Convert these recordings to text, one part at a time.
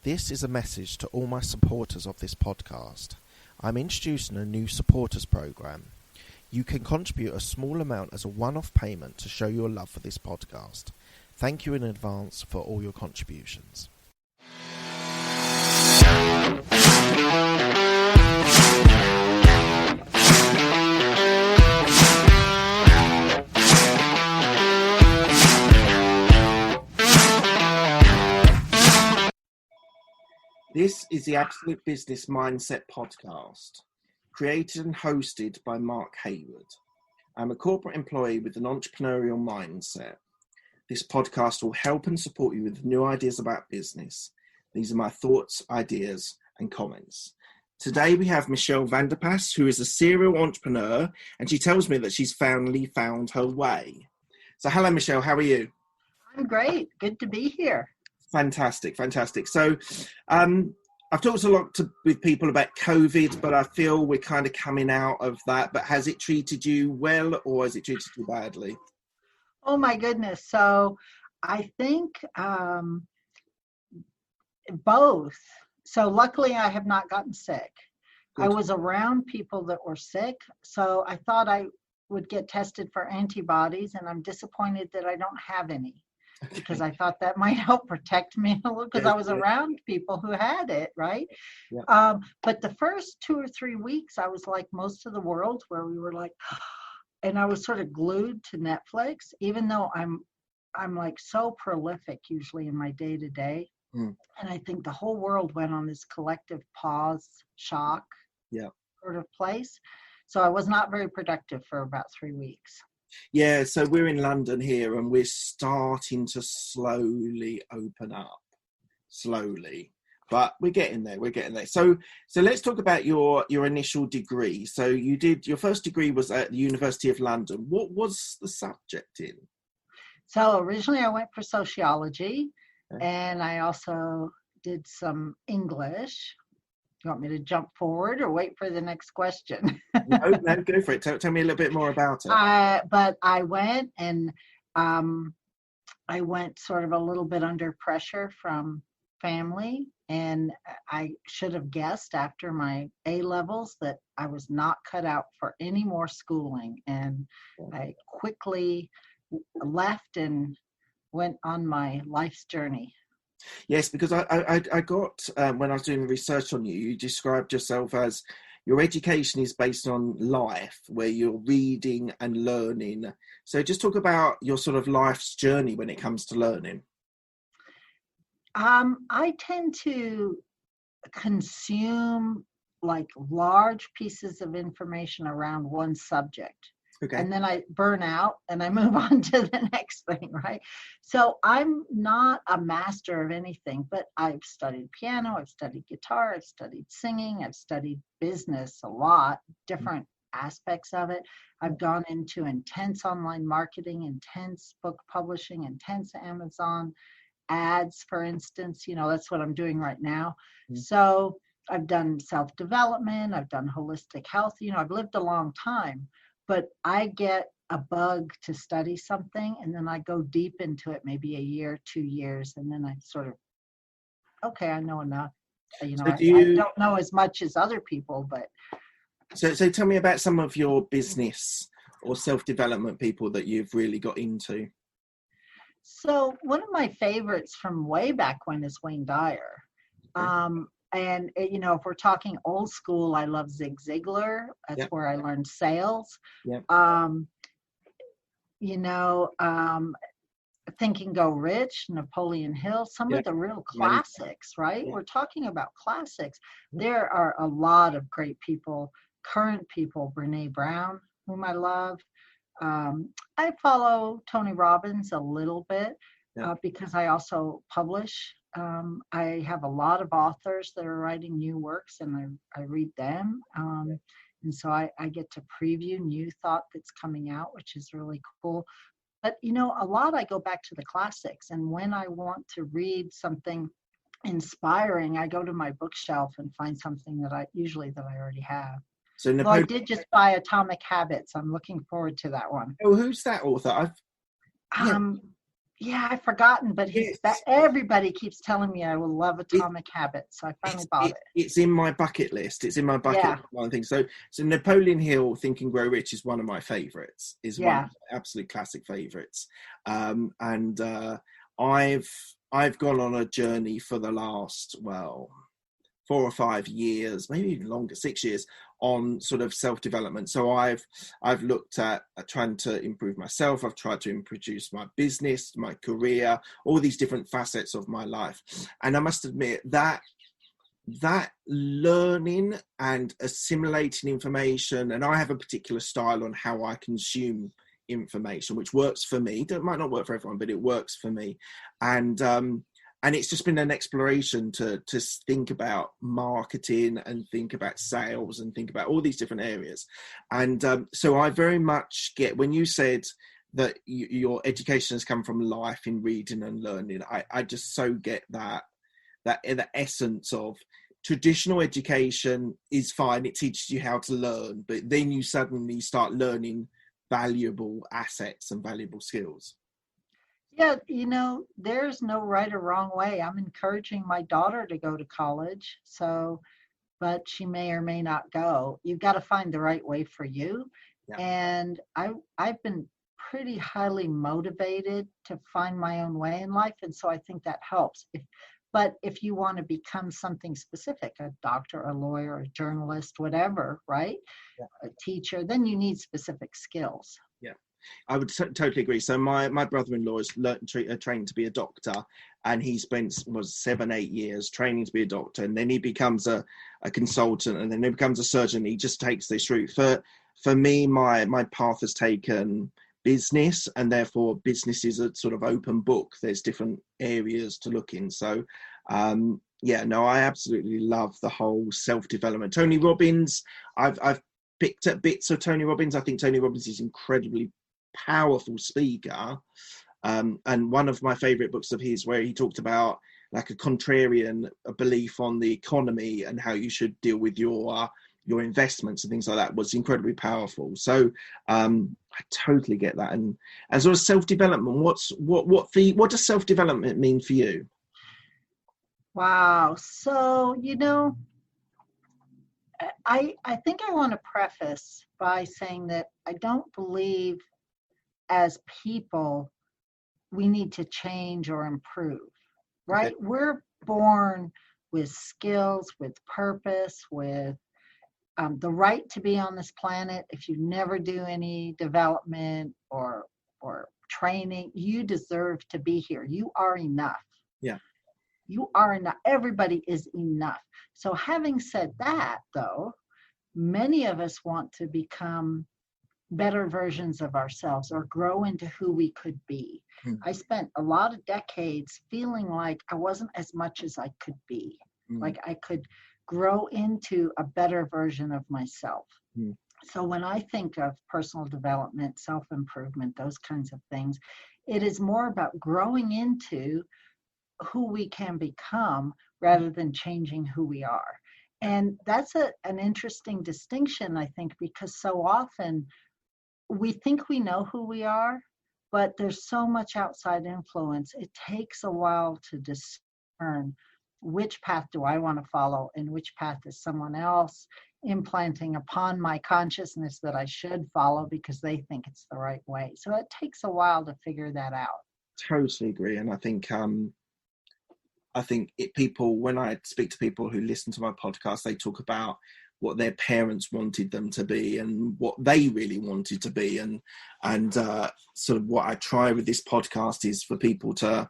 This is a message to all my supporters of this podcast. I'm introducing a new supporters program. You can contribute a small amount as a one-off payment to show your love for this podcast. Thank you in advance for all your contributions. This is the Absolute Business Mindset podcast, created and hosted by Mark Hayward. I'm a corporate employee with an entrepreneurial mindset. This podcast will help and support you with new ideas about business. These are my thoughts, ideas, and comments. Today we have Michelle Vandepas, who is a serial entrepreneur, and she tells me that she's finally found her way. So hello, Michelle. How are you? I'm great. Good to be here. Fantastic. So I've talked a lot with people about COVID, but I feel we're kind of coming out of that. But has it treated you well or has it treated you badly? Oh, my goodness. So I think both. So luckily, I have not gotten sick. Good. I was around people that were sick, so I thought I would get tested for antibodies, and I'm disappointed that I don't have any. Okay. Because I thought that might help protect me a little, because I was around people who had it, right? Yeah. But the first 2 or 3 weeks, I was like most of the world, where we were like, and I was sort of glued to Netflix, even though I'm like so prolific usually in my day to day. And I think the whole world went on this collective pause, shock sort of place. So I was not very productive for about 3 weeks. Yeah, so we're in London here and we're starting to slowly open up, but we're getting there. So let's talk about your initial degree. So your first degree was at the University of London. What was the subject in? So originally I went for sociology, and I also did some English. You want me to jump forward or wait for the next question? No, go for it. Tell me a little bit more about it. But I went, and I went sort of a little bit under pressure from family, and I should have guessed after my A-levels that I was not cut out for any more schooling, and I quickly left and went on my life's journey. Yes, because I got, when I was doing research on you, you described yourself as your education is based on life, where you're reading and learning. So just talk about your sort of life's journey when it comes to learning. I tend to consume like large pieces of information around one subject. Okay. And then I burn out and I move on to the next thing, right? So I'm not a master of anything, but I've studied piano, I've studied guitar, I've studied singing, I've studied business a lot, different aspects of it. I've gone into intense online marketing, intense book publishing, intense Amazon ads, for instance. That's what I'm doing right now. So I've done self-development, I've done holistic health. I've lived a long time. But I get a bug to study something, and then I go deep into it, maybe a year, 2 years, and then I sort of, okay, I know enough. I don't know as much as other people, but. So tell me about some of your business or self-development people that you've really got into. So one of my favorites from way back when is Wayne Dyer. Okay. And, if we're talking old school, I love Zig Ziglar. That's where I learned sales. Yep. Think and Go Rich, Napoleon Hill, some of the real classics, right? We're talking about classics. There are a lot of great people, current people, Brene Brown, whom I love. I follow Tony Robbins a little bit because I also publish. I have a lot of authors that are writing new works, and I read them. And so I get to preview new thought that's coming out, which is really cool. But, a lot I go back to the classics. And when I want to read something inspiring, I go to my bookshelf and find something that I already have. So I did just buy Atomic Habits. I'm looking forward to that one. Oh, who's that author? Yeah, I've forgotten, but everybody keeps telling me I will love Atomic Habits. So I finally bought it. It's in my bucket list. It's in my bucket list, one thing. So Napoleon Hill, Think and Grow Rich is one of my favorites. One of my absolute classic favorites. I've gone on a journey for the last 4 or 5 years, maybe even longer, 6 years, on sort of self-development. So I've looked at trying to improve myself. I've tried to introduce my business, my career, all these different facets of my life. And I must admit that learning and assimilating information, and I have a particular style on how I consume information, which works for me. It might not work for everyone, but it works for me. And it's just been an exploration to think about marketing and think about sales and think about all these different areas. And so I very much get, when you said that your education has come from life in reading and learning, I just so get that the essence of traditional education is fine. It teaches you how to learn, but then you suddenly start learning valuable assets and valuable skills. Yeah, there's no right or wrong way. I'm encouraging my daughter to go to college, but she may or may not go. You've got to find the right way for you. Yeah. And I've been pretty highly motivated to find my own way in life, and so I think that helps. But if you want to become something specific, a doctor, a lawyer, a journalist, whatever, right? Yeah. A teacher, then you need specific skills. Yeah. I would totally agree. So my brother-in-law is trained to be a doctor, and he spent 7-8 years training to be a doctor, and then he becomes a consultant, and then he becomes a surgeon. He just takes this route. For me, my path has taken business, and therefore business is a sort of open book. There's different areas to look in. So I absolutely love the whole self-development. Tony Robbins, I've picked up bits of Tony Robbins. I think Tony Robbins is incredibly powerful speaker, and one of my favorite books of his, where he talked about like a contrarian belief on the economy and how you should deal with your investments and things like that, was incredibly powerful. So I totally get that. And sort of self-development, what does self-development mean for you? Wow. So I think I want to preface by saying that I don't believe as people we need to change or improve, right? Okay. We're born with skills, with purpose, with the right to be on this planet. If you never do any development or training, you deserve to be here. You are enough. Yeah. You are enough. Everybody is enough. So having said that, though, many of us want to become better versions of ourselves or grow into who we could be. I spent a lot of decades feeling like I wasn't as much as I could be, like I could grow into a better version of myself. So when I think of personal development, self-improvement, those kinds of things, it is more about growing into who we can become rather than changing who we are. And that's an interesting distinction, I think, because so often we think we know who we are, but there's so much outside influence. It takes a while to discern which path do I want to follow and which path is someone else implanting upon my consciousness that I should follow because they think it's the right way. So it takes a while to figure that out. Totally agree. And I think people, when I speak to people who listen to my podcast, they talk about what their parents wanted them to be and what they really wanted to be. And sort of what I try with this podcast is for people to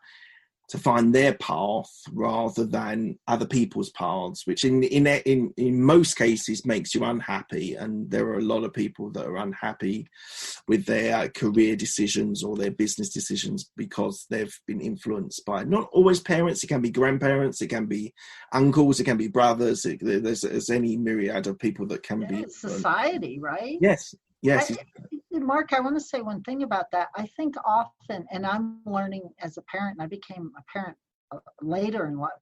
find their path rather than other people's paths, which in most cases makes you unhappy. And there are a lot of people that are unhappy with their career decisions or their business decisions because they've been influenced by not always parents. It can be grandparents, it can be uncles, it can be brothers. There's any myriad of people that can be society, right? Yes. Mark, I want to say one thing about that. I think often, and I'm learning as a parent, and I became a parent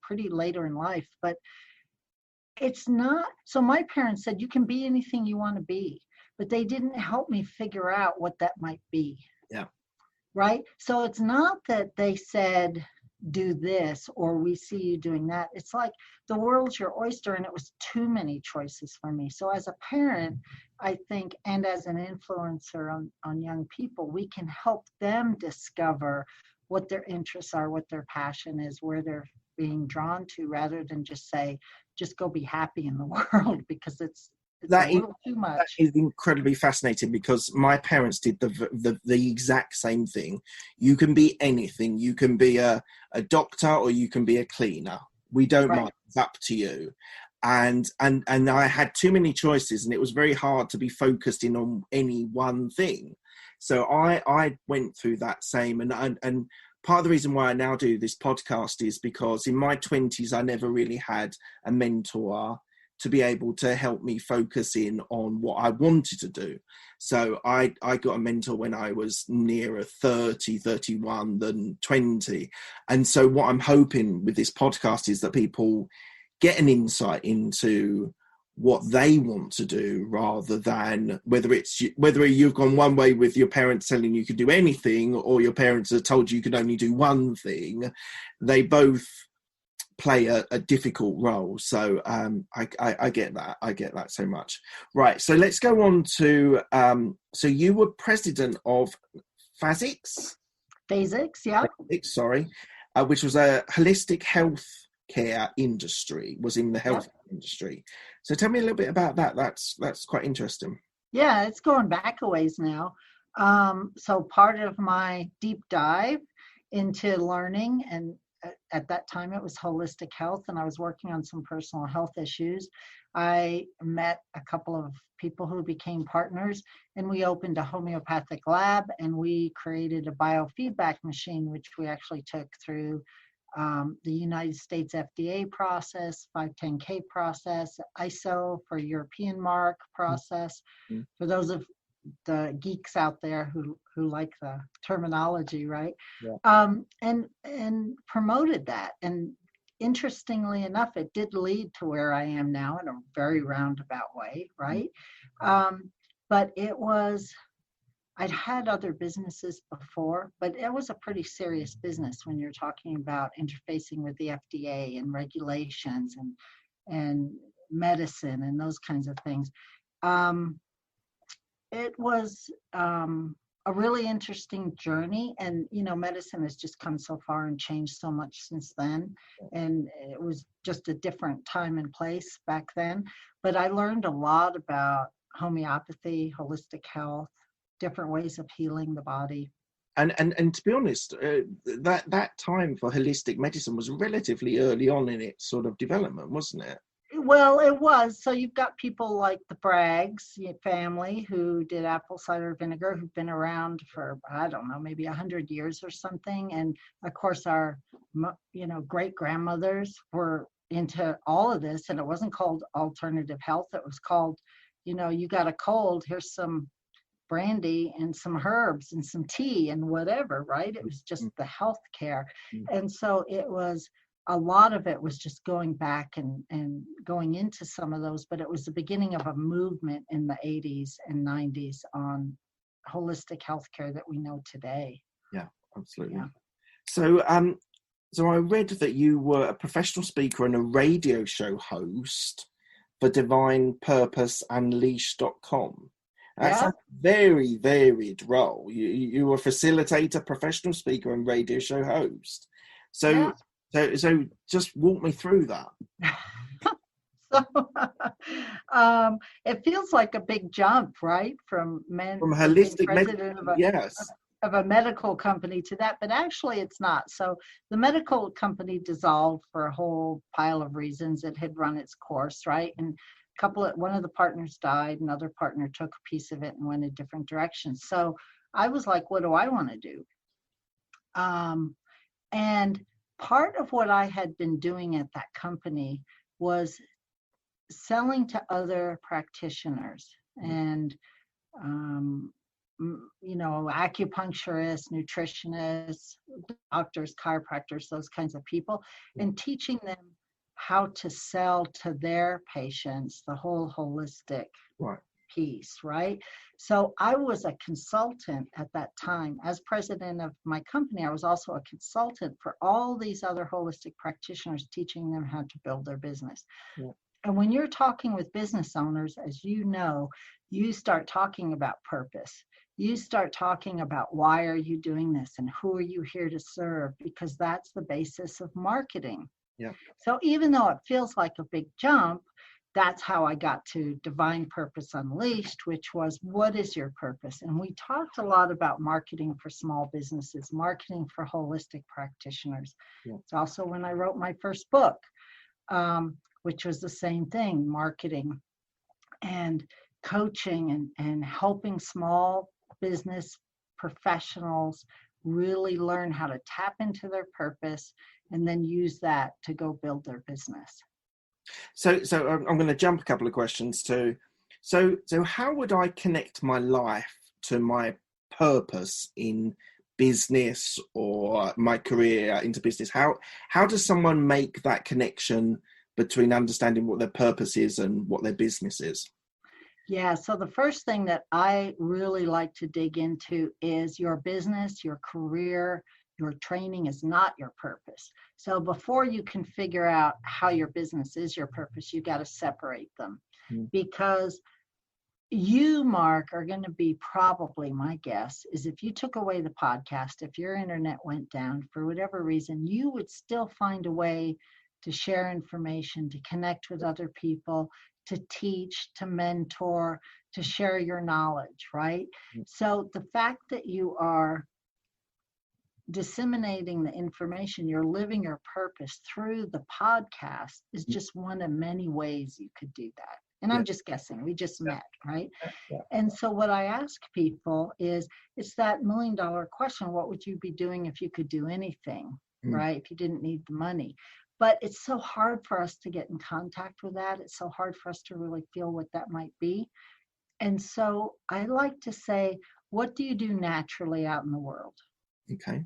pretty later in life, but it's not, so my parents said, you can be anything you want to be, but they didn't help me figure out what that might be. Yeah. right? So it's not that they said, do this, or we see you doing that. It's like the world's your oyster, and it was too many choices for me. So as a parent, I think, and as an influencer on young people, we can help them discover what their interests are, what their passion is, where they're being drawn to, rather than just say, just go be happy in the world, because it's a little too much. That is incredibly fascinating, because my parents did the exact same thing. You can be anything. You can be a doctor, or you can be a cleaner. We don't mind. It's up to you. And I had too many choices, and it was very hard to be focused in on any one thing. So I went through that same, and part of the reason why I now do this podcast is because in my 20s, I never really had a mentor to be able to help me focus in on what I wanted to do. So I got a mentor when I was nearer 30, 31 than 20. And so what I'm hoping with this podcast is that people get an insight into what they want to do, rather than whether you've gone one way with your parents telling you could do anything, or your parents have told you could only do one thing. They both play a difficult role. So I get that. I get that so much. Right. So let's go on to, so you were president of Phasix, yeah. Phasix, sorry, which was a holistic health care industry, was in the health industry. So tell me a little bit about that. That's quite interesting. Yeah, it's going back a ways now. So part of my deep dive into learning, and at that time it was holistic health, and I was working on some personal health issues. I met a couple of people who became partners, and we opened a homeopathic lab, and we created a biofeedback machine, which we actually took through the United States FDA process, 510K process, ISO for European mark process. Mm-hmm. For those of the geeks out there who like the terminology, right? Yeah. And promoted that. And interestingly enough, it did lead to where I am now in a very roundabout way, right? Mm-hmm. But I'd had other businesses before, but it was a pretty serious business when you're talking about interfacing with the FDA and regulations and medicine and those kinds of things. It was a really interesting journey, and medicine has just come so far and changed so much since then, and it was just a different time and place back then. But I learned a lot about homeopathy, holistic health, different ways of healing the body. And to be honest, that time for holistic medicine was relatively early on in its sort of development, wasn't it? Well, it was. So you've got people like the Braggs family who did apple cider vinegar, who've been around for, I don't know, maybe 100 years or something. And of course, our, great grandmothers were into all of this, and it wasn't called alternative health. It was called, you got a cold, here's some brandy and some herbs and some tea and whatever, right? It was just the health care. And so a lot of it was just going back and going into some of those, but it was the beginning of a movement in the 80s and 90s on holistic healthcare that we know today. Yeah, absolutely. Yeah. So I read that you were a professional speaker and a radio show host for Divine Purpose Unleashed.com. That's a very varied role. You were a facilitator, professional speaker, and radio show host. So just walk me through that. So it feels like a big jump, right? From holistic medicine, of a medical company to that, but actually it's not. So the medical company dissolved for a whole pile of reasons. It had run its course, right? And one of the partners died, another partner took a piece of it and went a different direction. So I was like, what do I want to do? And part of what I had been doing at that company was selling to other practitioners and, acupuncturists, nutritionists, doctors, chiropractors, those kinds of people, and teaching them how to sell to their patients the whole holistic piece, right? So I was a consultant at that time. As president of my company, I was also a consultant for all these other holistic practitioners, teaching them how to build their business. Yeah. And when you're talking with business owners, as you know, you start talking about purpose. You start talking about why are you doing this and who are you here to serve, because that's the basis of marketing. Yeah. So even though it feels like a big jump, that's how I got to Divine Purpose Unleashed, which was, what is your purpose? And we talked a lot about marketing for small businesses, marketing for holistic practitioners. Yeah. It's also when I wrote my first book, which was the same thing, marketing and coaching and helping small business professionals really learn how to tap into their purpose and then use that to go build their business. So I'm going to jump a couple of questions too. So how would I connect my life to my purpose in business or my career into business? How does someone make that connection between understanding what their purpose is and what their business is? Yeah, so the first thing that I really like to dig into is your business, your career, your training is not your purpose. So before you can figure out how your business is your purpose, you got to separate them. Because you, Mark, are going to be, probably my guess is, if you took away the podcast, if your internet went down for whatever reason, you would still find a way to share information, to connect with other people, to teach, to mentor, to share your knowledge, right? So the fact that you are disseminating the information, you're living your purpose through the podcast, is just one of many ways you could do that. And I'm just guessing, we just met, right? Yeah. And so what I ask people is, it's that $1 million question, what would you be doing if you could do anything, right? If you didn't need the money. But it's so hard for us to get in contact with that. It's so hard for us to really feel what that might be. And so I like to say, what do you do naturally out in the world? Okay.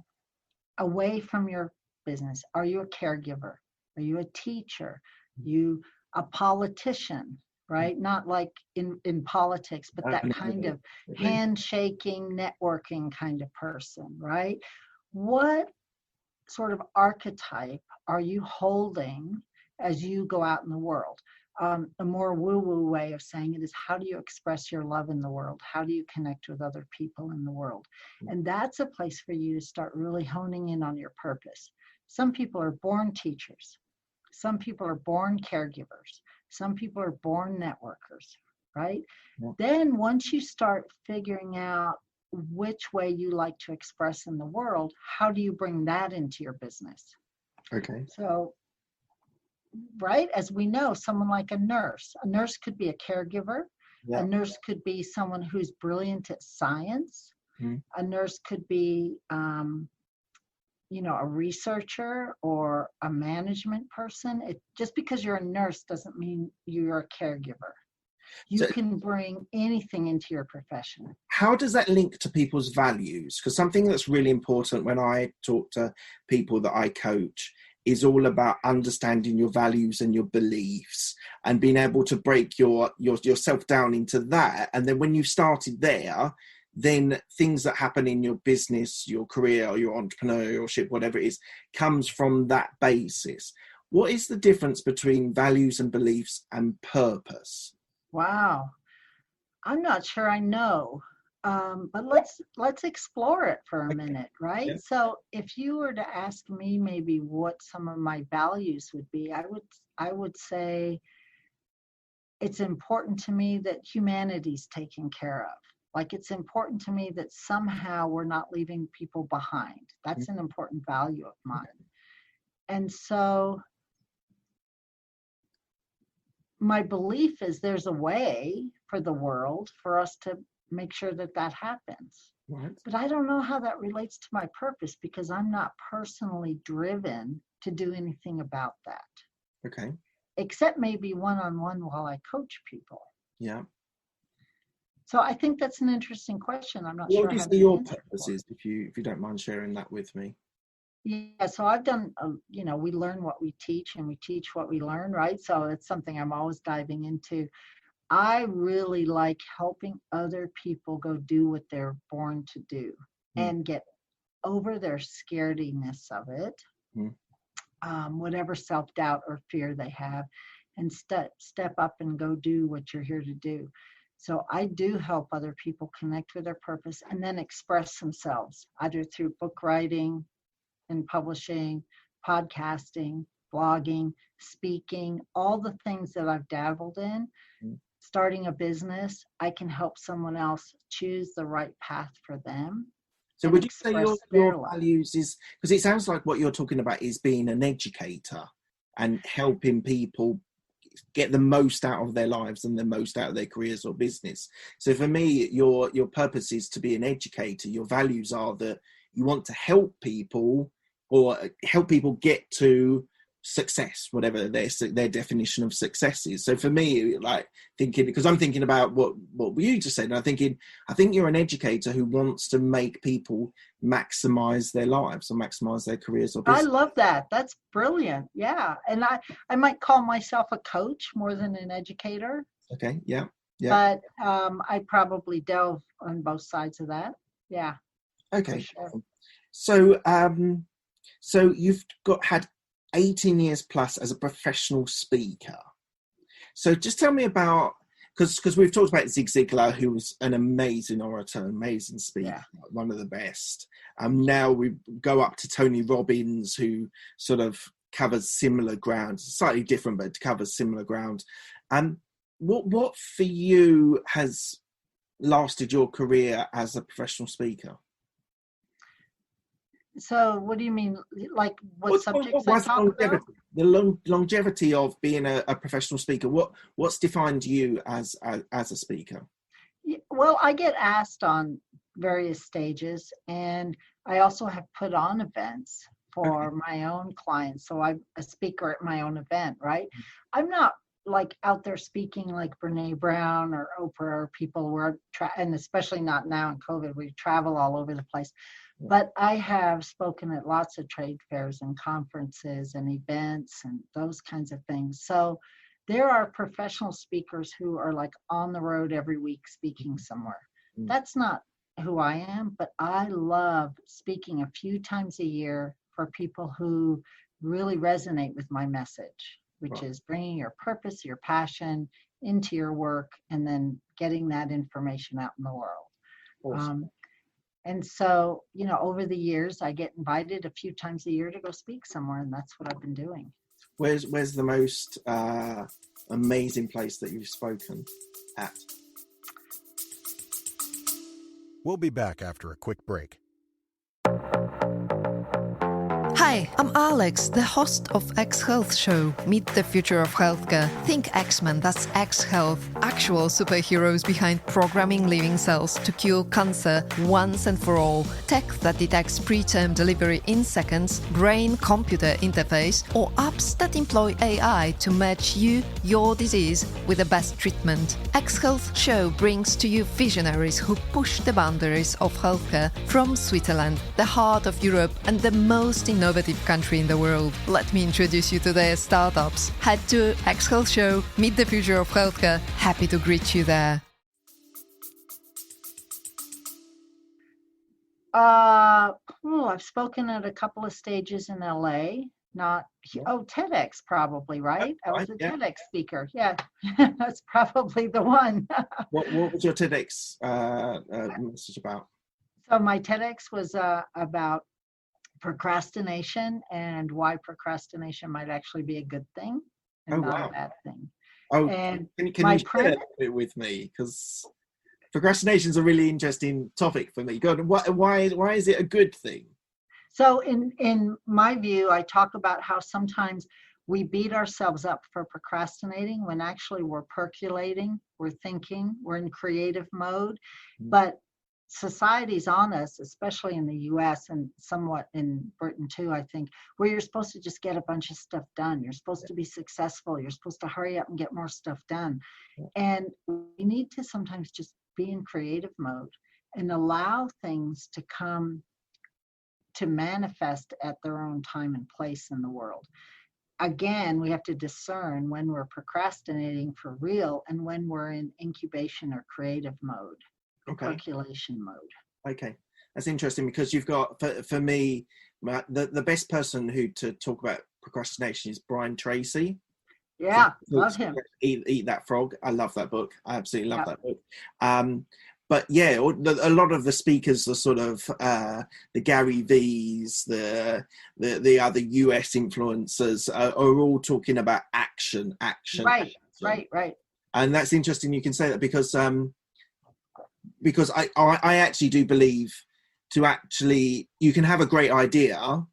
Away from your business. Are you a caregiver? Are you a teacher? You a politician, right? Not like in politics, but that kind of handshaking, networking kind of person, right? What sort of archetype are you holding as you go out in the world? A more woo-woo way of saying it is, how do you express your love in the world? How do you connect with other people in the world? And that's a place for you to start really honing in on your purpose. Some people are born teachers. Some people are born caregivers. Some people are born networkers, right? Yeah. Then once you start figuring out which way you like to express in the world, how do you bring that into your business? Okay. So, right, as we know, someone like a nurse could be a caregiver. Yeah. A nurse could be someone who's brilliant at science. A nurse could be, a researcher or a management person. Just because you're a nurse doesn't mean you're a caregiver. You can bring anything into your profession. How does that link to people's values? Because something that's really important when I talk to people that I coach is all about understanding your values and your beliefs and being able to break yourself down into that. And then when you started there, then things that happen in your business, your career, or your entrepreneurship, whatever it is, comes from that basis. What is the difference between values and beliefs and purpose? Wow. I'm not sure I know, but let's explore it for a minute, right? Yeah. So if you were to ask me maybe what some of my values would be, I would say it's important to me that humanity's taken care of. Like, it's important to me that somehow we're not leaving people behind. That's an important value of mine. And so my belief is there's a way for the world for us to make sure that that happens. Right. But I don't know how that relates to my purpose, because I'm not personally driven to do anything about that. Okay. Except maybe one-on-one while I coach people. Yeah. So I think that's an interesting question. I'm not sure. What do you say your purpose is, if you don't mind sharing that with me? Yeah, so I've done, we learn what we teach and we teach what we learn, right? So it's something I'm always diving into. I really like helping other people go do what they're born to do and get over their scarediness of it, whatever self-doubt or fear they have, and step up and go do what you're here to do. So I do help other people connect with their purpose and then express themselves, either through book writing and publishing, podcasting, blogging, speaking, all the things that I've dabbled in. Starting a business, I can help someone else choose the right path for them. So would you say your values is, because it sounds like what you're talking about is being an educator and helping people get the most out of their lives and the most out of their careers or business. So for me, your purpose is to be an educator. Your values are that you want to help people or help people get to success, whatever their definition of success is. So for me, like thinking, because I'm thinking about what you just said, and I think you're an educator who wants to make people maximize their lives or maximize their careers or business. I love that. That's brilliant. Yeah. And I might call myself a coach more than an educator. Okay. Yeah. But I probably delve on both sides of that. Yeah. Okay. Sure. So you've had 18 years plus as a professional speaker. So just tell me about, because we've talked about Zig Ziglar, who was an amazing orator, amazing speaker, one of the best. Now we go up to Tony Robbins, who sort of covers similar ground, slightly different, but covers similar ground. What for you has lasted your career as a professional speaker? So what do you mean? Like what subjects I talk about? The longevity of being a professional speaker. What's defined you as a speaker? Well, I get asked on various stages, and I also have put on events for my own clients. So I'm a speaker at my own event, right? I'm not like out there speaking like Brene Brown or Oprah or people where and especially not now in COVID, we travel all over the place. But I have spoken at lots of trade fairs and conferences and events and those kinds of things. So there are professional speakers who are like on the road every week speaking somewhere. That's not who I am, but I love speaking a few times a year for people who really resonate with my message, which is bringing your purpose, your passion into your work, and then getting that information out in the world. Awesome. And so, over the years, I get invited a few times a year to go speak somewhere, and that's what I've been doing. Where's the most amazing place that you've spoken at? We'll be back after a quick break. Hi, I'm Alex, the host of X Health Show, Meet the Future of Healthcare. Think X-Men, that's X Health. Actual superheroes behind programming living cells to cure cancer once and for all. Tech that detects preterm delivery in seconds, brain-computer interface, or apps that employ AI to match you, your disease, with the best treatment. X Health Show brings to you visionaries who push the boundaries of healthcare from Switzerland, the heart of Europe and the most innovative country in the world. Let me introduce you to their startups. Head to X Health Show, Meet the Future of Healthcare. Happy to greet you there. I've spoken at a couple of stages in LA. TEDx probably, right? I was a TEDx speaker. Yeah, that's probably the one. What was your TEDx message about? So my TEDx was about procrastination and why procrastination might actually be a good thing and not a bad thing. And can you share it with me? Because procrastination is a really interesting topic for me. Go on, why is it a good thing? So in my view, I talk about how sometimes we beat ourselves up for procrastinating when actually we're percolating, we're thinking, we're in creative mode, but society's on us, especially in the US and somewhat in Britain too, I think, where you're supposed to just get a bunch of stuff done. You're supposed to be successful. You're supposed to hurry up and get more stuff done. And we need to sometimes just be in creative mode and allow things to come to manifest at their own time and place in the world. again, we have to discern when we're procrastinating for real and when we're in incubation or creative mode, percolation mode. Okay, that's interesting, because you've got, for me, the best person to talk about procrastination is Brian Tracy. Yeah, love him. Eat That Frog. I love that book. I absolutely love that book. But yeah, a lot of the speakers are sort of the Gary V's, the other US influencers are all talking about action. Right. And that's interesting. You can say that because I actually do believe you can have a great idea,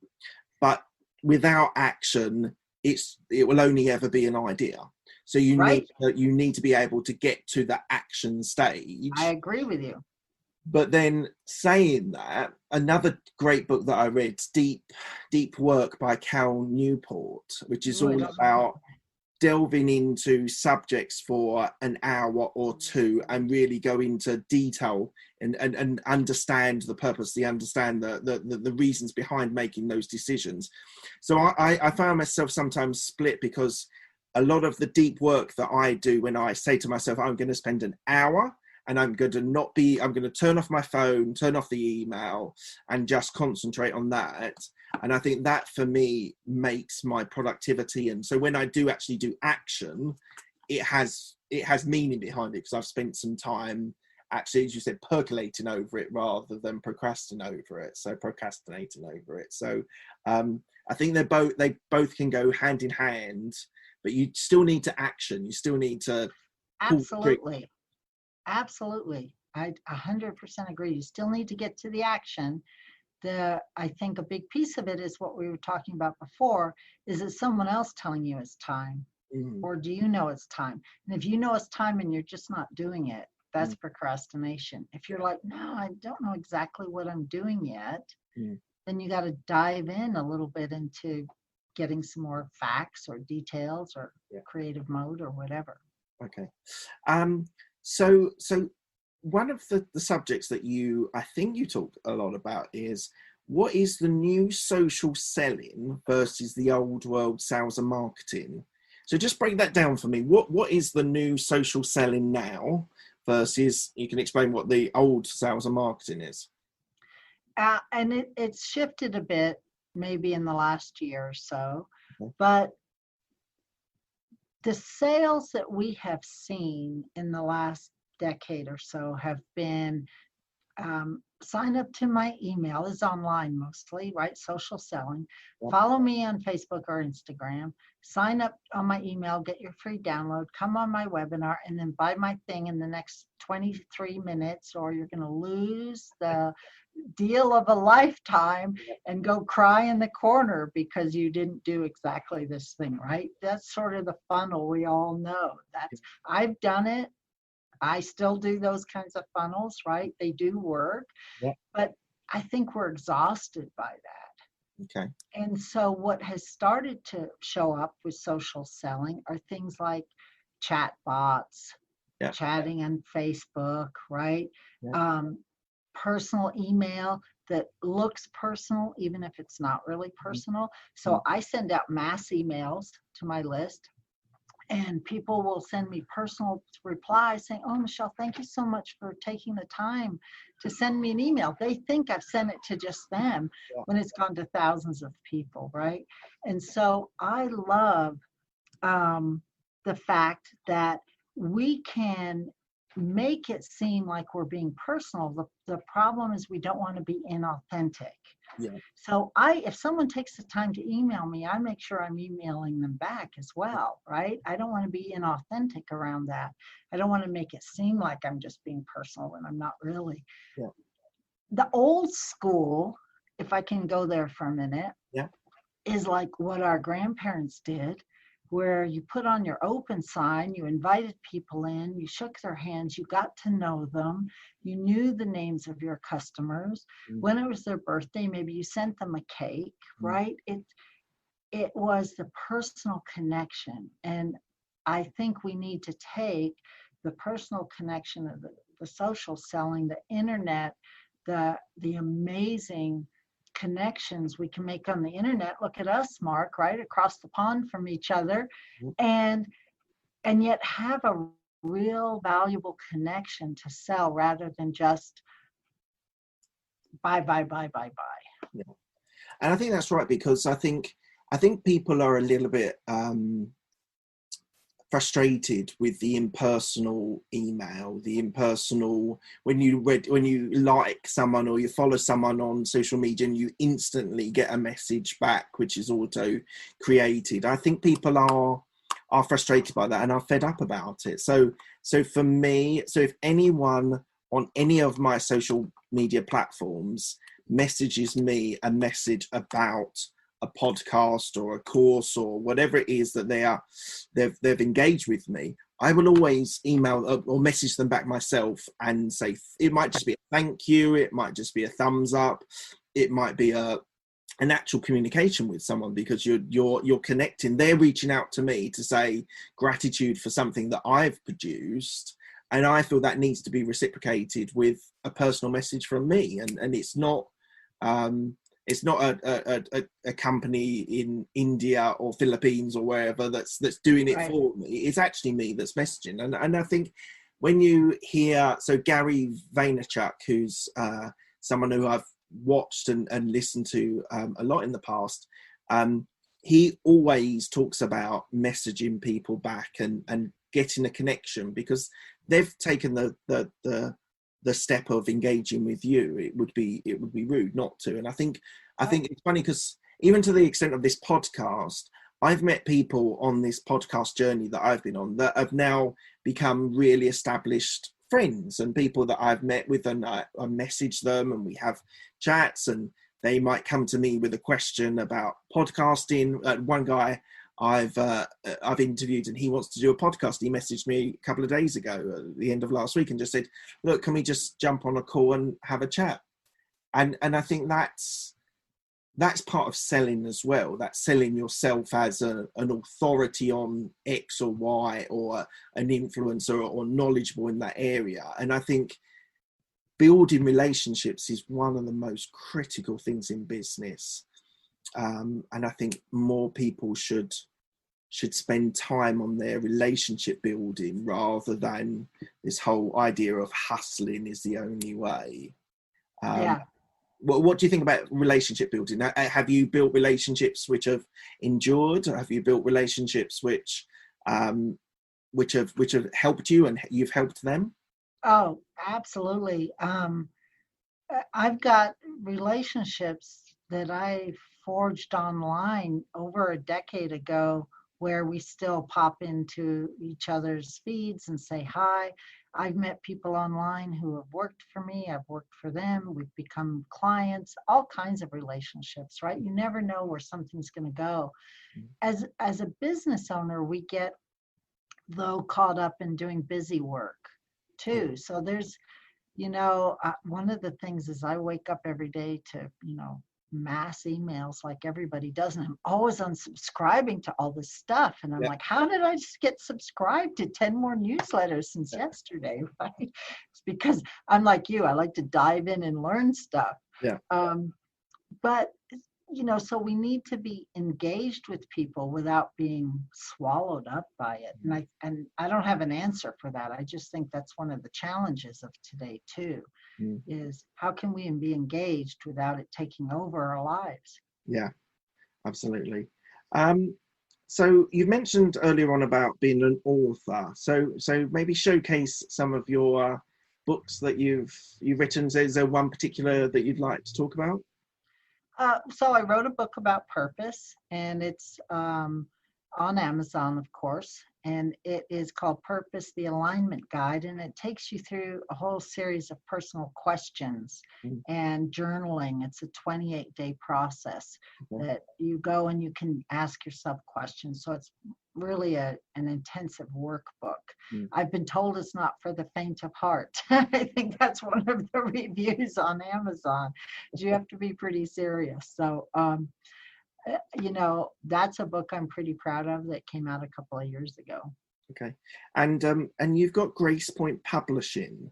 but without action, it will only ever be an idea. So you need to be able to get to the action stage. I agree with you. But then saying that, another great book that I read, Deep Work by Cal Newport, which is all about delving into subjects for an hour or two and really go into detail and understand the purpose, understand the reasons behind making those decisions. So I found myself sometimes split, because a lot of the deep work that I do, when I say to myself, I'm going to spend an hour and I'm going to turn off my phone, turn off the email, and just concentrate on that. And I think that for me makes my productivity. And so when I do actually do action, it has meaning behind it, because I've spent some time actually, as you said, percolating over it rather than procrastinating over it. So I think they both can go hand in hand, but you still need to action. You still need to. Absolutely. I 100% agree. You still need to get to the action. I think a big piece of it is what we were talking about before. Is it someone else telling you it's time? Or do you know it's time? And if you know it's time and you're just not doing it, that's procrastination. If you're like, no, I don't know exactly what I'm doing yet, then you got to dive in a little bit into getting some more facts or details or creative mode or whatever. Okay. So one of the subjects that I think you talk a lot about is, what is the new social selling versus the old world sales and marketing? So just break that down for me. What is the new social selling now versus, you can explain what the old sales and marketing is? And it's shifted a bit, maybe in the last year or so, but the sales that we have seen in the last decade or so have been sign up to my email, is online mostly, right? Social selling. Follow me on Facebook or Instagram. Sign up on my email, get your free download, come on my webinar, and then buy my thing in the next 23 minutes, or you're going to lose the deal of a lifetime and go cry in the corner because you didn't do exactly this thing, right? That's sort of the funnel we all know. I've done it. I still do those kinds of funnels, right? They do work, but I think we're exhausted by that. Okay. And so what has started to show up with social selling are things like chat bots, chatting on Facebook, right? Personal email that looks personal, even if it's not really personal. So I send out mass emails to my list, and people will send me personal replies saying, oh, Michelle, thank you so much for taking the time to send me an email. They think I've sent it to just them when it's gone to thousands of people, right? And so I love the fact that we can make it seem like we're being personal. The problem is we don't want to be inauthentic. So if someone takes the time to email me, I make sure I'm emailing them back as well, right? I don't want to be inauthentic around that. I don't want to make it seem like I'm just being personal when I'm not really. The old school, if I can go there for a minute, is like what our grandparents did, where you put on your open sign, you invited people in, you shook their hands, you got to know them, you knew the names of your customers. When it was their birthday, maybe you sent them a cake, right? It was the personal connection. And I think we need to take the personal connection of the social selling, the internet, the amazing connections we can make on the internet. Look at us, Mark, right across the pond from each other, and yet have a real valuable connection to sell rather than just buy. Yeah. And I think that's right, because I think people are a little bit frustrated with the impersonal email, the impersonal, when you like someone or you follow someone on social media and you instantly get a message back which is auto created. I think people are frustrated by that and are fed up about it. So for me, if anyone on any of my social media platforms messages me a message about a podcast or a course or whatever it is that they've engaged with me, I will always email or message them back myself and say, it might just be a thank you, it might just be a thumbs up, it might be an actual communication with someone, because you're connecting. They're reaching out to me to say gratitude for something that I've produced, and I feel that needs to be reciprocated with a personal message from me. And it's not a company in India or Philippines or wherever that's doing it for me. It's actually me that's messaging. And I think when you hear, so Gary Vaynerchuk, who's someone who I've watched and listened to a lot in the past, he always talks about messaging people back and getting a connection, because they've taken the step of engaging with you. It would be rude not to. And I think it's funny, because even to the extent of this podcast, I've met people on this podcast journey that I've been on that have now become really established friends, and people that I've met with, and I message them and we have chats, and they might come to me with a question about podcasting. One guy I've interviewed, and he wants to do a podcast. He messaged me a couple of days ago at the end of last week and just said, look, can we just jump on a call and have a chat? And I think that's part of selling as well. That's selling yourself as an authority on X or Y, or an influencer or knowledgeable in that area. And I think building relationships is one of the most critical things in business. And I think more people should spend time on their relationship building, rather than this whole idea of hustling is the only way. What do you think about relationship building? Have you built relationships which have endured? Or have you built relationships which have helped you and you've helped them? Oh, absolutely. I've got relationships that I forged online over a decade ago, where we still pop into each other's feeds and say hi. I've met people online who have worked for me. I've worked for them. We've become clients, all kinds of relationships, right? You never know where something's going to go. As a business owner, we get, though, caught up in doing busy work too. So there's, one of the things is I wake up every day to, mass emails like everybody does, and I'm always unsubscribing to all this stuff, and I'm like, how did I just get subscribed to 10 more newsletters since yesterday? Right? It's because I'm like you, I like to dive in and learn stuff. But so we need to be engaged with people without being swallowed up by it. And I don't have an answer for that. I just think that's one of the challenges of today too, is how can we be engaged without it taking over our lives? Yeah, absolutely. So you mentioned earlier on about being an author. So maybe showcase some of your books that you've written. Is there one particular that you'd like to talk about? So I wrote a book about purpose, and it's on Amazon, of course, and it is called Purpose, the Alignment Guide, and it takes you through a whole series of personal questions and journaling. It's a 28-day process that you go and you can ask yourself questions. So it's really an intensive workbook. I've been told it's not for the faint of heart. I think that's one of the reviews on Amazon. You have to be pretty serious. So, that's a book I'm pretty proud of that came out a couple of years ago. Okay. And you've got Grace Point Publishing.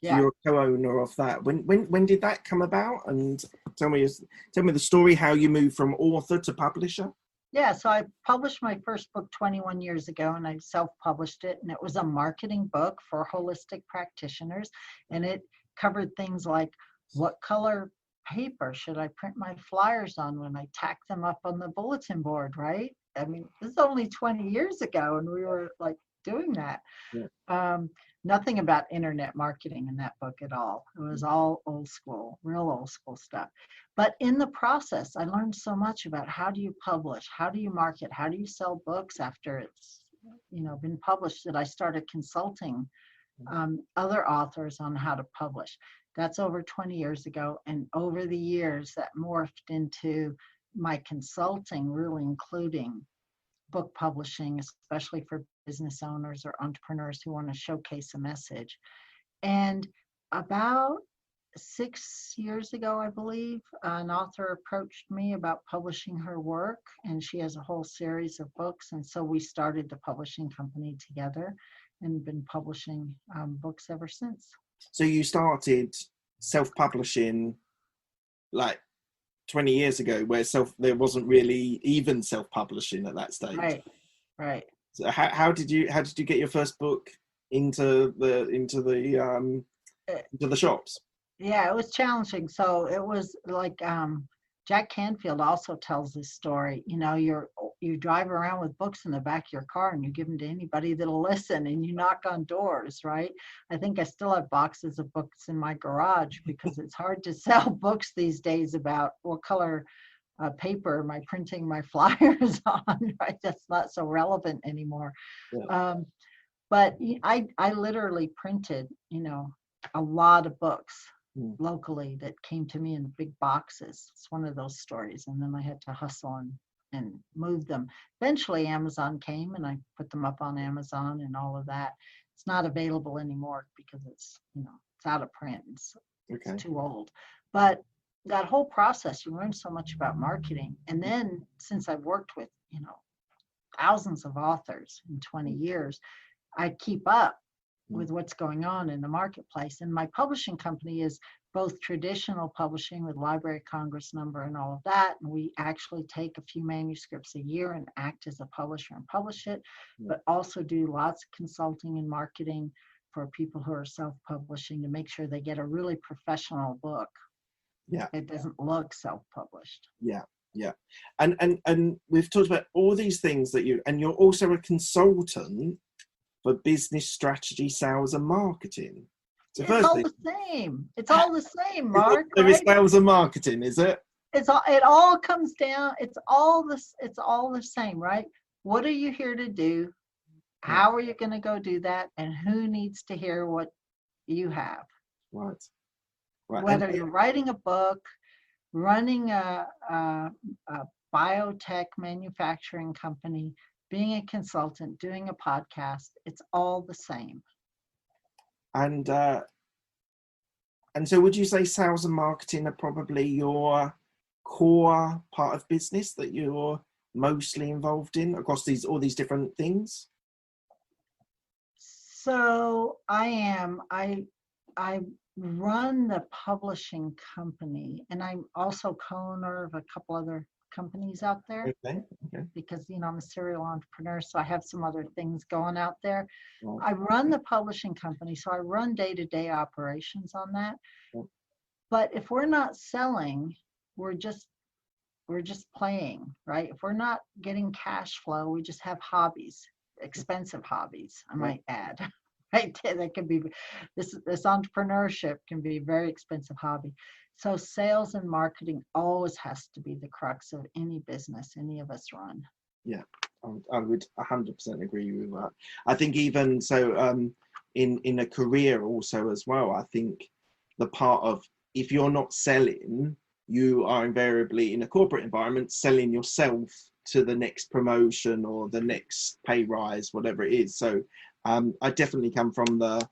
So you're a co-owner of that. When did that come about? And tell me the story, how you moved from author to publisher. Yeah, so I published my first book 21 years ago, and I self-published it, and it was a marketing book for holistic practitioners, and it covered things like what color paper should I print my flyers on when I tack them up on the bulletin board, right? I mean, this is only 20 years ago, and we were like doing that. Yeah. Nothing about internet marketing in that book at all. It was all old school, real old school stuff. But in the process, I learned so much about how do you publish, how do you market, how do you sell books after it's, been published, that I started consulting other authors on how to publish. That's over 20 years ago. And over the years, that morphed into my consulting, really including book publishing, especially for business owners or entrepreneurs who want to showcase a message. And about 6 years ago, I believe, an author approached me about publishing her work, and she has a whole series of books. And so we started the publishing company together and been publishing books ever since. So you started self-publishing like 20 years ago, where there wasn't really even self-publishing at that stage. Right. So how did you get your first book into the shops? Yeah, it was challenging. So it was like Jack Canfield also tells this story. You drive around with books in the back of your car, and you give them to anybody that'll listen, and you knock on doors, right? I think I still have boxes of books in my garage because it's hard to sell books these days about what color paper am I printing my flyers on, right? That's not so relevant anymore. Yeah. But I literally printed, a lot of books locally that came to me in big boxes. It's one of those stories. And then I had to hustle and move them. Eventually Amazon came, and I put them up on Amazon and all of that. It's not available anymore because it's out of print. It's too old. But that whole process, you learn so much about marketing. And then since I've worked with, thousands of authors in 20 years, I keep up with what's going on in the marketplace. And my publishing company is both traditional publishing with Library of Congress number and all of that. And we actually take a few manuscripts a year and act as a publisher and publish it, but also do lots of consulting and marketing for people who are self-publishing to make sure they get a really professional book. Yeah. It doesn't look self-published. Yeah. Yeah. And we've talked about all these things you're also a consultant for business strategy, sales and marketing. So it's all the same. It's all the same, Mark. There is sales and marketing, is it? It all comes down. It's all the same, right? What are you here to do? How are you going to go do that? And who needs to hear what you have? Right. Whether you're writing a book, running a biotech manufacturing company, being a consultant, doing a podcast, it's all the same. And so would you say sales and marketing are probably your core part of business that you're mostly involved in across all these different things? So I am. I run the publishing company, and I'm also co-owner of a couple other companies out there. Okay. Because I'm a serial entrepreneur, so I have some other things going out there. Oh. I run the publishing company, so I run day-to-day operations on that. Oh. But if we're not selling, we're just playing, right? If we're not getting cash flow, we just have hobbies, expensive hobbies, I might add. Right? That can be this entrepreneurship can be a very expensive hobby. So sales and marketing always has to be the crux of any business any of us run. Yeah, I would 100% agree with that. I think even so, in a career also as well, I think the part of, if you're not selling, you are invariably in a corporate environment selling yourself to the next promotion or the next pay rise, whatever it is. So I definitely come from the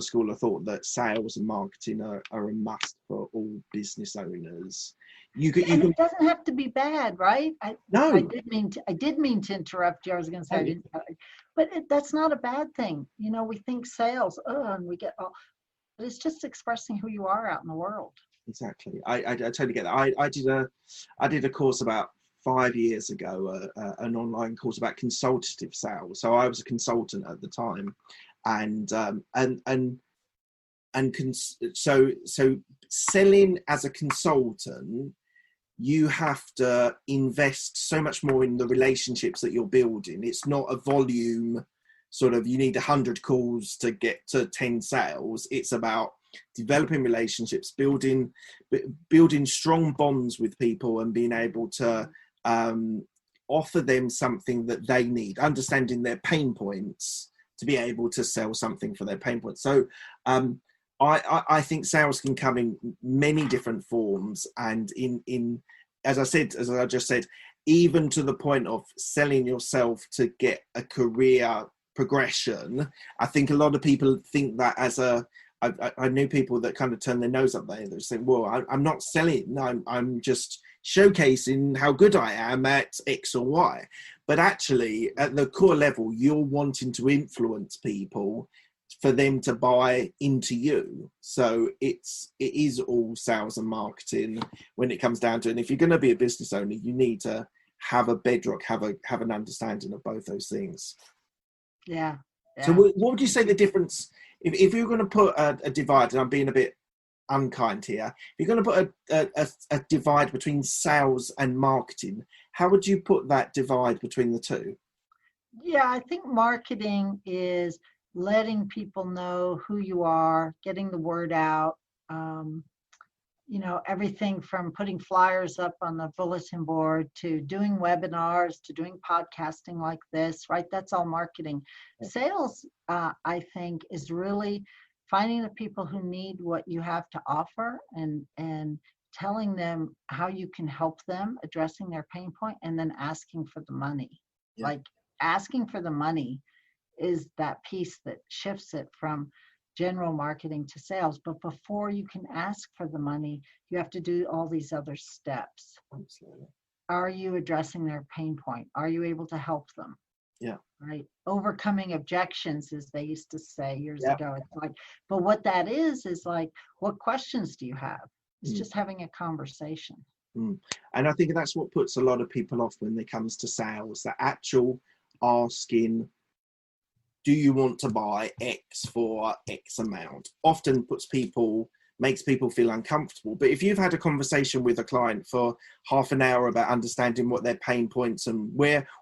school of thought that sales and marketing are a must for all business owners. It doesn't have to be bad, right? No. I did mean to interrupt you. I was going to say, I didn't, but that's not a bad thing. We think sales, and we get all. but it's just expressing who you are out in the world. Exactly. I totally get that. I did a course about 5 years ago, an online course about consultative sales. So I was a consultant at the time, so selling as a consultant, you have to invest so much more in the relationships that you're building. It's not a volume sort of, you need 100 calls to get to 10 sales. It's about developing relationships, building strong bonds with people, and being able to offer them something that they need, understanding their pain points to be able to sell something for their pain points. So I think sales can come in many different forms, and in as I just said, even to the point of selling yourself to get a career progression. I think a lot of people think that as I knew people that kind of turn their nose up there. They're saying, well, I'm not selling, I'm just showcasing how good I am at X or Y. But actually, at the core level, you're wanting to influence people for them to buy into you. So it is all sales and marketing when it comes down to it. And if you're going to be a business owner, you need to have a bedrock, have an understanding of both those things. Yeah. So what would you say the difference, if you're going to put a divide, and I'm being a bit unkind here, if you're going to put a divide between sales and marketing, how would you put that divide between the two? Yeah, I think marketing is letting people know who you are, getting the word out, everything from putting flyers up on the bulletin board to doing webinars to doing podcasting like this, right? That's all marketing. Sales, I think, is really finding the people who need what you have to offer and telling them how you can help them, addressing their pain point, and then asking for the money. Yeah. Like asking for the money is that piece that shifts it from general marketing to sales. But before you can ask for the money, you have to do all these other steps. Absolutely. Are you addressing their pain point? Are you able to help them? Yeah. Right. Overcoming objections, as they used to say years ago. It's like, but what that is like, what questions do you have? It's just having a conversation. And I think that's what puts a lot of people off when it comes to sales, the actual asking, do you want to buy X for X amount? Often makes people feel uncomfortable. But if you've had a conversation with a client for half an hour about understanding what their pain points and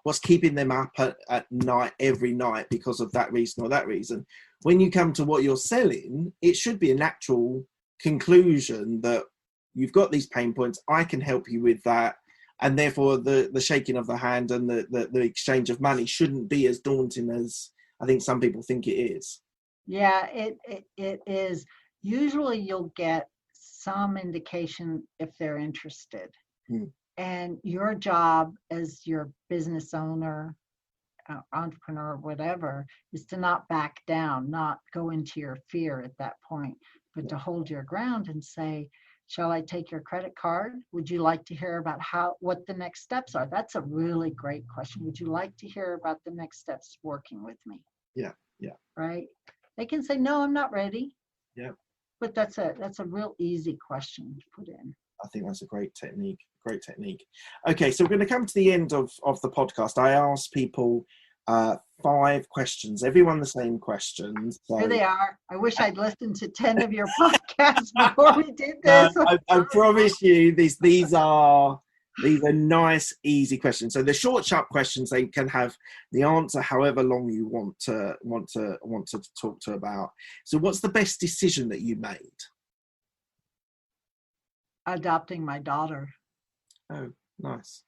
what's keeping them up at night, every night, because of that reason or that reason, when you come to what you're selling, it should be a natural conclusion that you've got these pain points, I can help you with that. And therefore the shaking of the hand and the exchange of money shouldn't be as daunting as I think some people think it is. Yeah, it is. Usually you'll get some indication if they're interested. And your job as your business owner, entrepreneur, whatever, is to not back down, not go into your fear at that point, but to hold your ground and say, shall I take your credit card? Would you like to hear about what the next steps are? That's a really great question. Would you like to hear about the next steps working with me? Yeah. Right? They can say, no, I'm not ready. Yeah. But that's a real easy question to put in. I think that's a great technique. Okay, so we're going to come to the end of the podcast. I asked people 5 questions, everyone the same questions. So, here they are. I wish I'd listened to 10 of your podcasts before we did this. I promise you, these are nice, easy questions. So the short, sharp questions, they can have the answer however long you want to talk to about. So what's the best decision that you made? Adopting my daughter. Oh, nice.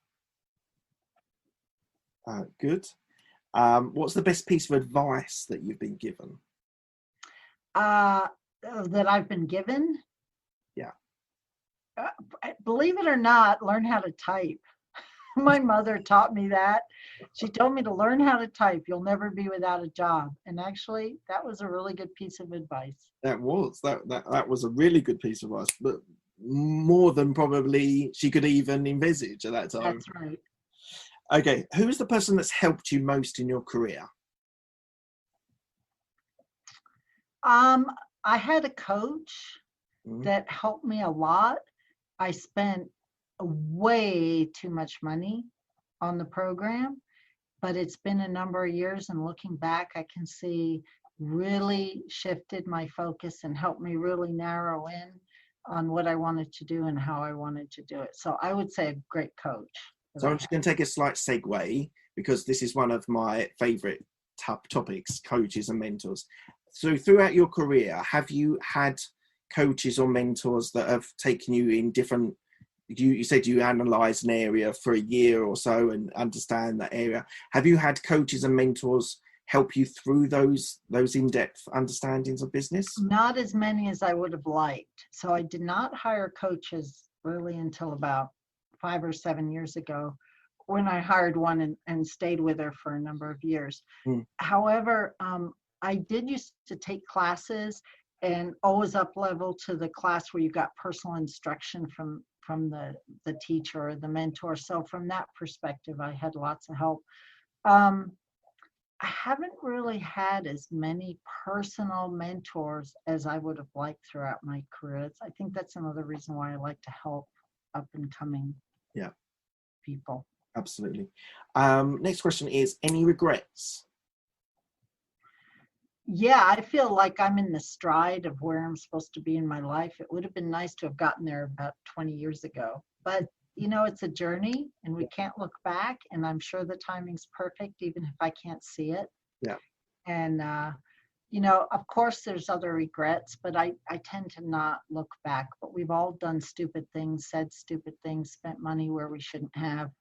Good. What's the best piece of advice that you've been given? That I've been given? Yeah. Believe it or not, learn how to type. My mother taught me that. She told me to learn how to type. You'll never be without a job. And actually, that was a really good piece of advice. That was a really good piece of advice, but more than probably she could even envisage at that time. That's right. Okay, who's the person that's helped you most in your career? I had a coach that helped me a lot. I spent way too much money on the program, but it's been a number of years, and looking back, I can see really shifted my focus and helped me really narrow in on what I wanted to do and how I wanted to do it. So I would say a great coach. So I'm just going to take a slight segue, because this is one of my favorite topics, coaches and mentors. So throughout your career, have you had coaches or mentors that have taken you in different, you said you analysed an area for a year or so and understand that area. Have you had coaches and mentors help you through those in-depth understandings of business? Not as many as I would have liked. So I did not hire coaches really until about 5 or 7 years ago, when I hired one and stayed with her for a number of years. However, I did used to take classes and always up level to the class where you got personal instruction from the teacher or the mentor. So from that perspective, I had lots of help. I haven't really had as many personal mentors as I would have liked throughout my career. I think that's another reason why I like to help up and coming people. Absolutely. Next question is, any regrets? Yeah, I feel like I'm in the stride of where I'm supposed to be in my life. It would have been nice to have gotten there about 20 years ago, but it's a journey and we can't look back, and I'm sure the timing's perfect, even if I can't see it. Yeah. And, of course there's other regrets, but I tend to not look back, but we've all done stupid things, said stupid things, spent money where we shouldn't have.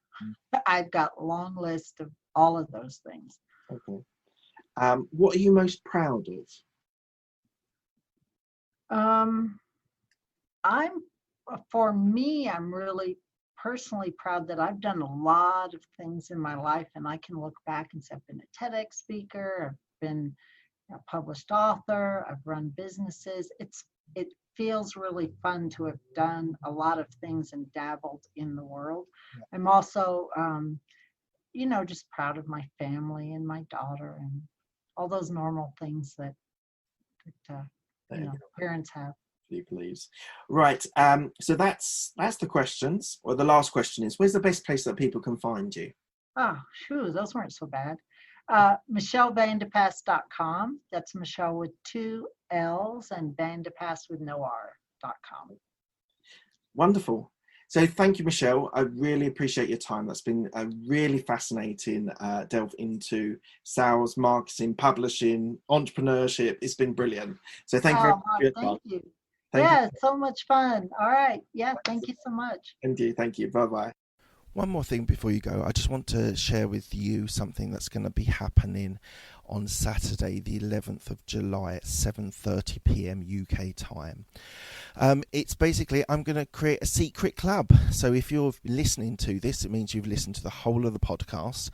I've got a long list of all of those things. Okay. What are you most proud of? I'm really personally proud that I've done a lot of things in my life, and I can look back and say I've been a TEDx speaker, I've been a published author, I've run businesses. It feels really fun to have done a lot of things and dabbled in the world. Yeah. I'm also, just proud of my family and my daughter and all those normal things that parents have. Please. Right. So that's the questions. Well, the last question is, where's the best place that people can find you? Oh, shoo, those weren't so bad. MichelleVandepas.com. That's Michelle with 2 L's and Vandepas with no R.com. Wonderful. So thank you, Michelle. I really appreciate your time. That's been a really fascinating delve into sales, marketing, publishing, entrepreneurship. It's been brilliant. So thank you very much for your time. Thank you. It's so much fun. All right. Yeah, thank you so much. Thank you. Bye-bye. One more thing before you go, I just want to share with you something that's going to be happening on Saturday, the 11th of July at 7:30 p.m. UK time. It's basically, I'm going to create a secret club. So if you're listening to this, it means you've listened to the whole of the podcast,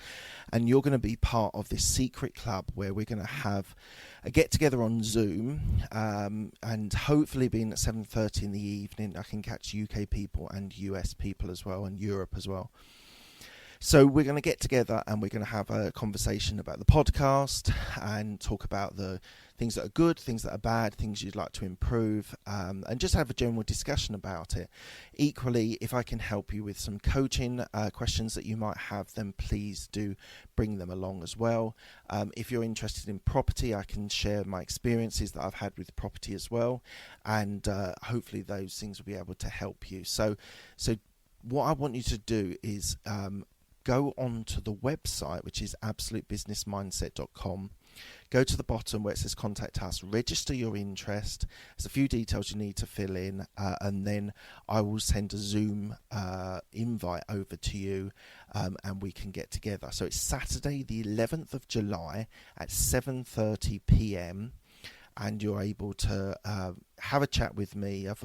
and you're going to be part of this secret club where we're going to have a get together on Zoom, and hopefully being at 7:30 in the evening, I can catch UK people and US people as well, and Europe as well. So we're going to get together and we're going to have a conversation about the podcast and talk about the things that are good, things that are bad, things you'd like to improve, and just have a general discussion about it. Equally, if I can help you with some coaching questions that you might have, then please do bring them along as well. If you're interested in property, I can share my experiences that I've had with property as well, and hopefully those things will be able to help you. So what I want you to do is go on to the website, which is absolutebusinessmindset.com. Go to the bottom where it says contact us, register your interest. There's a few details you need to fill in, and then I will send a Zoom invite over to you, and we can get together. So it's Saturday the 11th of July at 7:30 p.m. and you're able to have a chat with me, have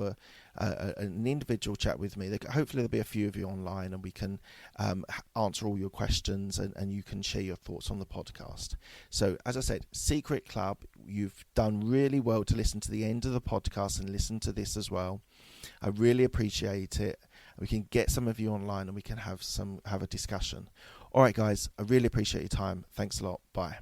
an individual chat with me. Hopefully there'll be a few of you online, and we can answer all your questions, and you can share your thoughts on the podcast. So as I said, secret club, you've done really well to listen to the end of the podcast and listen to this as well. I really appreciate it. We can get some of you online and we can have a discussion. All right, guys, I really appreciate your time. Thanks a lot. Bye.